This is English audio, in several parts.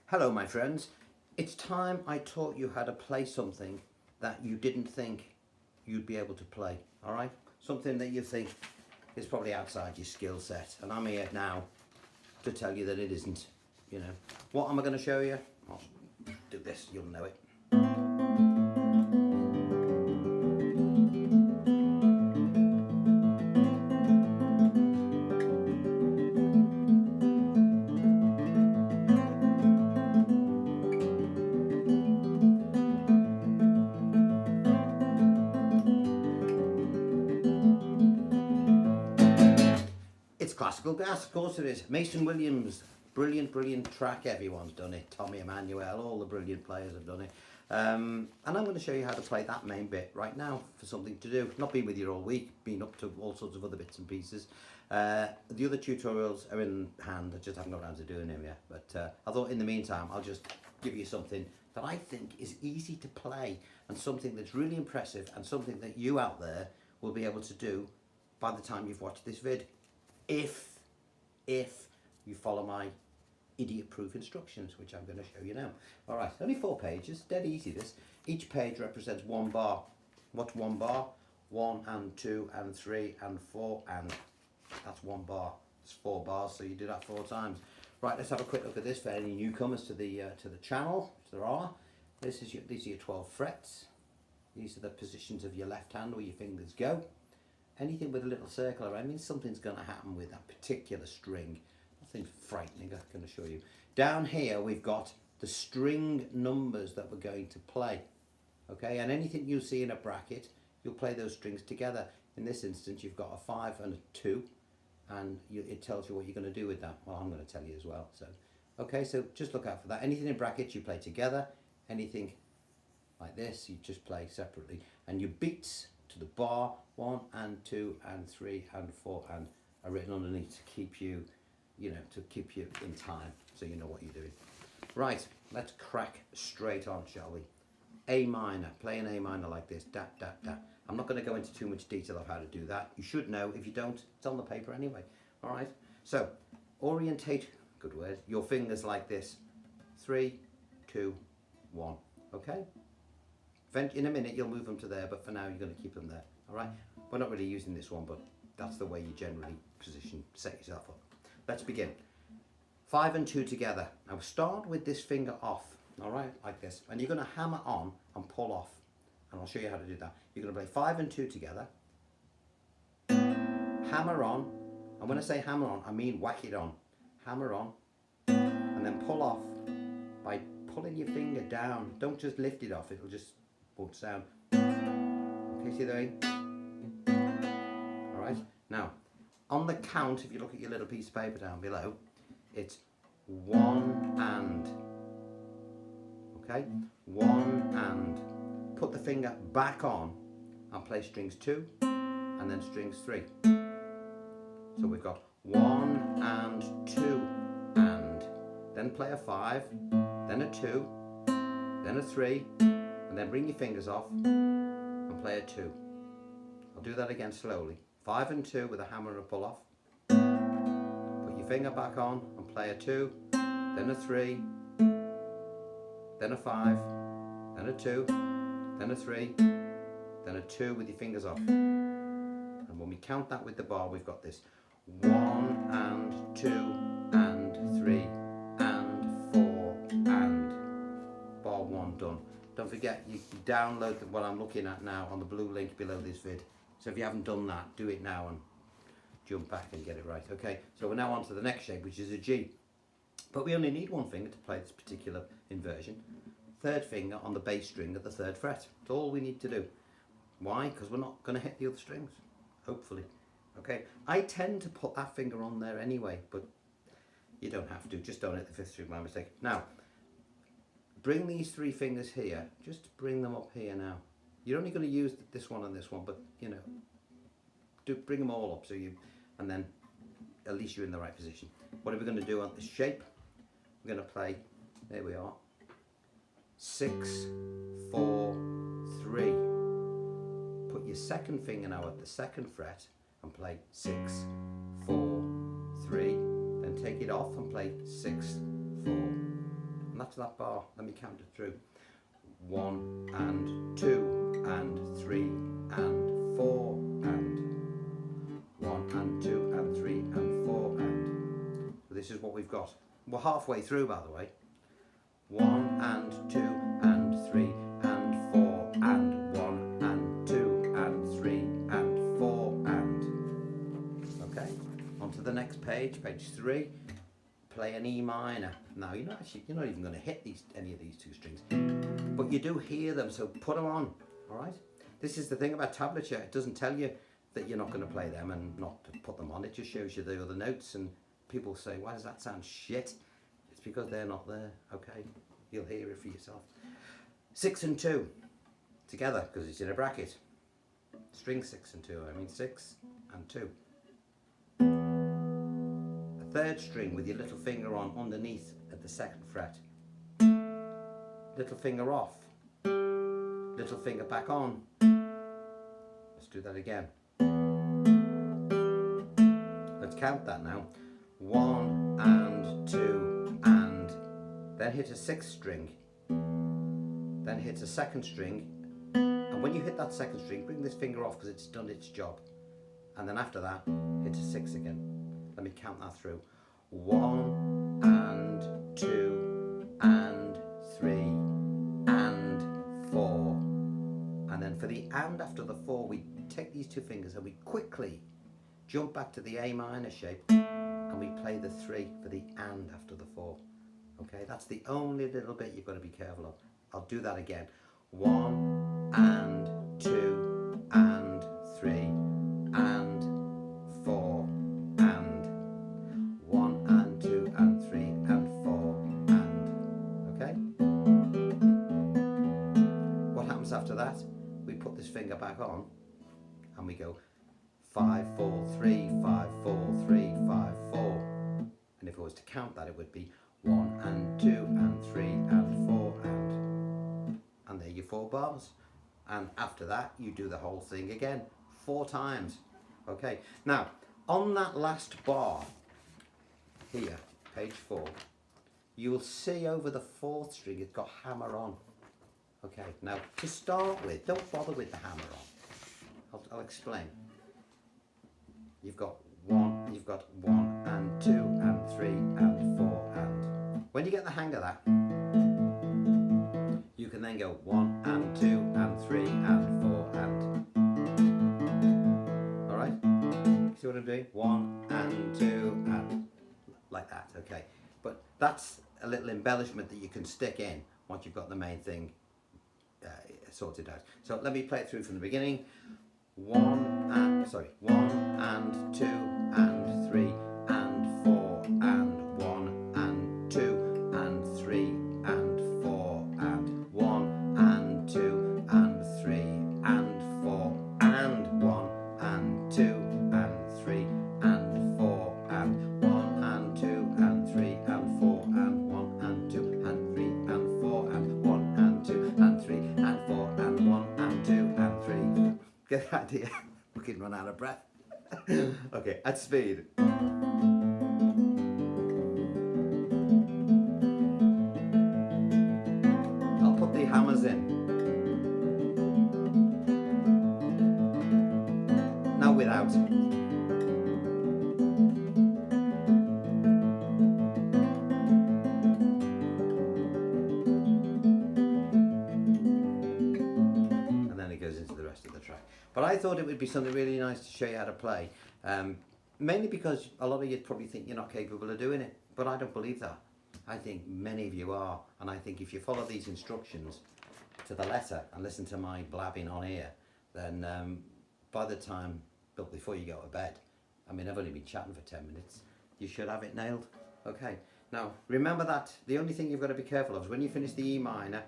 Hello my friends, it's time I taught you how to play something that you didn't think you'd be able to play, alright? Something that you think is probably outside your skill set, and I'm here now to tell you that it isn't, you know. What am I going to show you? I'll do this, you'll know it. It's classical gas, of course it is. Mason Williams, brilliant track, everyone's done it. Tommy Emmanuel, all the brilliant players have done it. And I'm going to show you how to play that main bit right now for something to do. Not been with you all week, been up to all sorts of other bits and pieces. The other tutorials are in hand, I just haven't got around to doing them yet. But I thought in the meantime, I'll just give you something that I think is easy to play and something that's really impressive and something that you out there will be able to do by the time you've watched this vid. If you follow my idiot-proof instructions, which I'm going to show you now. All right, only 4 pages, dead easy this. Each page represents 1 bar. What's 1 bar? 1 and 2 and 3 and 4, and that's 1 bar. It's 4 bars, so you do that 4 times. Right, let's have a quick look at this for any newcomers to the channel, if there are. These are your 12 frets. These are the positions of your left hand where your fingers go. Anything with a little circle around means something's going to happen with that particular string. Nothing frightening, I can assure you. Down here we've got the string numbers that we're going to play. Okay, and anything you see in a bracket, you'll play those strings together. In this instance, you've got a 5 and a 2, and it tells you what you're going to do with that. Well, I'm going to tell you as well. So, okay, so just look out for that. Anything in brackets, you play together. Anything like this, you just play separately. And your beats to the bar, 1 and 2 and 3 and 4 and are written underneath to keep you, to keep you in time, so you know what you're doing. Right, let's crack straight on, shall we? A minor, play an A minor like this, da da da. I'm not going to go into too much detail of how to do that. You should know. If you don't, it's on the paper anyway. All right, so orientate, good word, your fingers like this. 3, 2, 1, okay? In a minute you'll move them to there, but for now you're going to keep them there. All right, we're not really using this one, but that's the way you generally set yourself up. Let's begin. 5 and 2 together. Now start with this finger off, all right, like this, and you're going to hammer on and pull off, and I'll show you how to do that. You're going to play 5 and 2 together, hammer on, and when I say hammer on, I mean whack it on. Hammer on, and then pull off by pulling your finger down. Don't just lift it off, it'll just won't sound. Okay, see there? Alright, now on the count, if you look at your little piece of paper down below, it's 1 and. Okay, 1 and. Put the finger back on and play strings 2 and then strings 3. So we've got 1 and 2 and. Then play a 5, then a 2, then a 3. And then bring your fingers off and play a 2. I'll do that again slowly. 5 and 2 with a hammer and a pull off. Put your finger back on and play a 2, then a 3, then a 5, then a 2, then a 3, then a 2 with your fingers off. And when we count that with the bar, we've got this 1 and 2 and 3 and 4 and bar 1 done. Don't forget, you can download what I'm looking at now on the blue link below this vid. So if you haven't done that, do it now and jump back and get it right. Okay, so we're now on to the next shape, which is a G. But we only need 1 finger to play this particular inversion. 3rd finger on the bass string at the 3rd fret. That's all we need to do. Why? Because we're not going to hit the other strings, hopefully. Okay, I tend to put that finger on there anyway, but you don't have to. Just don't hit the 5th string by mistake. Now, bring these 3 fingers here, just bring them up here now. You're only going to use this one and this one, but bring them all up and then at least you're in the right position. What are we going to do on this shape? We're going to play, there we are, 6, 4, 3. Put your 2nd finger now at the 2nd fret and play 6, 4, 3. Then take it off and play 6, 4. And after that bar, let me count it through. 1 and 2 and 3 and 4 and 1 and 2 and 3 and 4 and. This is what we've got. We're halfway through, by the way. 1 and 2 and 3 and 4 and 1 and 2 and 3 and 4 and. Okay, on to the next page, page 3. Play an E minor. Now you're not even going to hit any of these two strings, but you do hear them, so put them on. All right. This is the thing about tablature. It doesn't tell you that you're not going to play them and not to put them on. It just shows you the other notes, and people say, "Why does that sound shit?" It's because they're not there. Okay, you'll hear it for yourself. 6 and 2 together because it's in a bracket. String 6 and 2. I mean 6 and 2. Third string with your little finger on underneath at the 2nd fret. Little finger off. Little finger back on. Let's do that again. Let's count that now. 1 and 2 and. Then hit a 6th string. Then hit a 2nd string. And when you hit that 2nd string, bring this finger off because it's done its job. And then after that, hit a 6 again. Let me count that through. 1 and 2 and 3 and 4. And then for the and after the 4, we take these two fingers and we quickly jump back to the A minor shape and we play the 3 for the and after the 4. Okay, that's the only little bit you've got to be careful of. I'll do that again. 1 and 2 and 3 and 4 and 1 and 2 and 3 and 4 and. Okay? What happens after that? We put this finger back on and we go 5 4 3 5 4 3 5 4. And if I was to count that, it would be 1 and 2 and 3 and 4 and there are your 4 bars. And after that, you do the whole thing again 4 times. Okay, now on that last bar here, page 4, you'll see over the 4th string it's got hammer on. Okay, now to start with, don't bother with the hammer on. I'll explain. You've got 1 and 2 and 3 and 4 and. When you get the hang of that, you can then go 1 and 2 and 3 and 4 and. Alright? See what I'm doing? 1 and 2 and. Like that, okay. But that's a little embellishment that you can stick in once you've got the main thing sorted out. So let me play it through from the beginning. 1 and 2 and 3 and 4 and 1 and 2 and 3 and 4 and 1 and 2 and 3 and 4 and 1 and 2 and 3 and 4 and 1 and 2 and 3 and 4 and 1 and 2 and 3 and 4 and 1 and 2 and 3 and 4 and 1 and 2 and 3. Get the idea? We can run out of breath. Okay, at speed. I'll put the hammers in. Now without. And then it goes into the rest of the track. But I thought it would be something really nice to show you how to play. Mainly because a lot of you probably think you're not capable of doing it. But I don't believe that. I think many of you are. And I think if you follow these instructions to the letter and listen to my blabbing on here, then by the time, but before you go to bed, I mean, I've only been chatting for 10 minutes, you should have it nailed. Okay. Now, remember that the only thing you've got to be careful of is when you finish the E minor,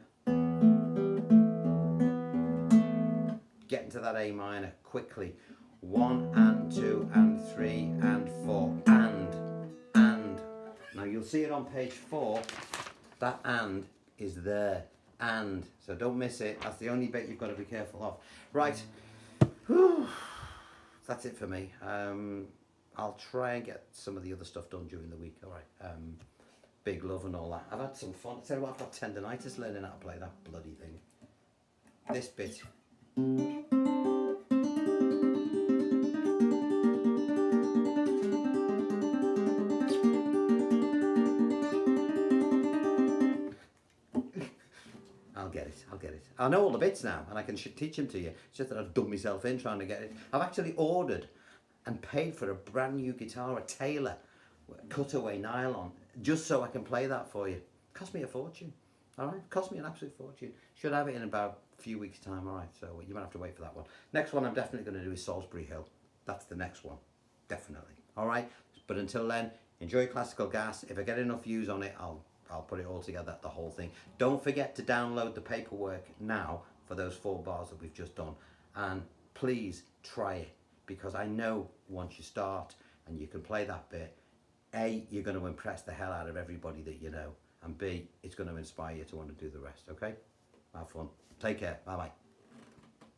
get into that A minor quickly. 1 and 2 and 3 and 4 and. Now you'll see it on page 4. That and is there. And. So don't miss it. That's the only bit you've got to be careful of. Right. Whew. That's it for me. I'll try and get some of the other stuff done during the week. All right. big love and all that. I've had some fun. I tell you what, I've got tendonitis learning how to play that bloody thing. This bit. I'll get it. I know all the bits now, and I can teach them to you. It's just that I've done myself in trying to get it. I've actually ordered and paid for a brand new guitar, a Taylor cutaway nylon, just so I can play that for you. Cost me a fortune. All right, cost me an absolute fortune. Should have it in about a few weeks' time. All right, so you might have to wait for that one. Next one I'm definitely going to do is Salisbury Hill. That's the next one, definitely. All right, but until then, enjoy classical gas. If I get enough views on it, I'll put it all together, the whole thing. Don't forget to download the paperwork now for those 4 bars that we've just done. And please try it, because I know once you start and you can play that bit, A, you're going to impress the hell out of everybody that you know, and B, it's going to inspire you to want to do the rest, okay? Have fun. Take care. Bye-bye.